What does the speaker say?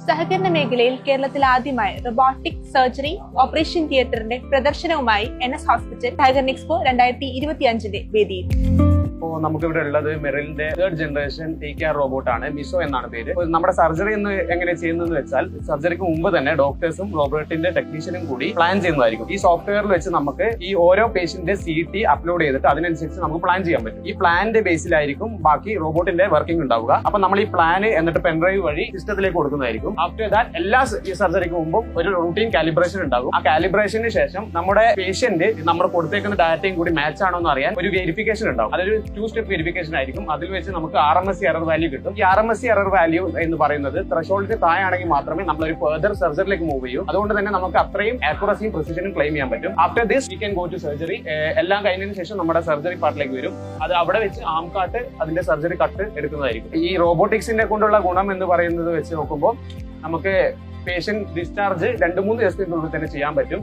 സഹകരണ മേഖലയിൽ കേരളത്തിൽ ആദ്യമായി റോബോട്ടിക് സർജറി ഓപ്പറേഷൻ തിയേറ്ററിന്റെ പ്രദർശനവുമായി NS ഹോസ്പിറ്റൽ സഹകരണ എക്സ്പോ 2025 വേദിയിൽ. നമുക്ക് ഇവിടെ ഉള്ളത് മെറിലിന്റെ 3rd generation take care robot ആണ്. മിസോ എന്നാണ് പേര്. നമ്മുടെ സർജറി എന്ന് എങ്ങനെ ചെയ്യുന്നതെന്ന് വെച്ചാൽ സർജറിക്ക് മുമ്പ് തന്നെ ഡോക്ടേഴ്സും റോബോട്ടിന്റെ ടെക്നീഷ്യനും കൂടി പ്ലാൻ ചെയ്യുന്നതായിരിക്കും. ഈ സോഫ്റ്റ്വെയറിൽ വെച്ച് നമുക്ക് ഈ ഓരോ പേഷ്യന്റിന്റെ CT അപ്ലോഡ് ചെയ്തിട്ട് അതിനനുസരിച്ച് നമുക്ക് പ്ലാൻ ചെയ്യാൻ പറ്റും. ഈ പ്ലാനിന്റെ ബേസിലായിരിക്കും ബാക്കി റോബോട്ടിന്റെ വർക്കിംഗ് ഉണ്ടാവുക. അപ്പൊ നമ്മൾ ഈ പ്ലാൻ എന്നിട്ട് പെൻഡ്രൈവ് വഴി സിസ്റ്റത്തിലേക്ക് കൊടുക്കുന്നതായിരിക്കും. ആഫ്റ്റർ ദാറ്റ് എല്ലാ സർജറിക്ക് മുമ്പും ഒരു റൂട്ടീൻ കാലിബ്രേഷൻ ഉണ്ടാകും. ആ കാലിബ്രേഷന് ശേഷം നമ്മുടെ പേഷ്യന്റ് നമ്മൾ കൊടുത്തേക്കുന്ന ഡാറ്റയും കൂടി മാച്ച് ആണോ എന്ന് അറിയാൻ ഒരു വെരിഫിക്കേഷൻ ഉണ്ടാവും. അതൊരു 2-step വെരിഫിക്കേഷൻ ആയിരിക്കും. അതിൽ വെച്ച് നമുക്ക് RMSE എറർ വാല്യൂ കിട്ടും. ഈ RMSE എറർ വാല്യൂ എന്ന് പറയുന്നത് ത്രെഷോൾഡിന് താഴെയാണെങ്കിൽ മാത്രമേ നമ്മളൊരു ഫർദർ സർജറിയിലേക്ക് മൂവ് ചെയ്യൂ. അതുകൊണ്ട് തന്നെ നമുക്ക് അത്രയും ആക്യുറസിയും പ്രിസിഷനും ക്ലെയിം ചെയ്യാൻ പറ്റും. After this we can go to surgery. എല്ലാം കഴിഞ്ഞതിന് ശേഷം നമ്മുടെ സർജറി പാർട്ടിലേക്ക് വരും. അത് അവിടെ വെച്ച് ആം കാട്ട് അതിന്റെ സർജറി കട്ട് എടുക്കുന്നതായിരിക്കും. ഈ റോബോട്ടിക്സിന്റെ കൊണ്ടുള്ള ഗുണം എന്ന് പറയുന്നത് വെച്ച് നോക്കുമ്പോൾ നമുക്ക് പേഷ്യന്റ് ഡിസ്ചാർജ് 2-3 ദിവസത്തിനുള്ളിൽ തന്നെ ചെയ്യാൻ പറ്റും.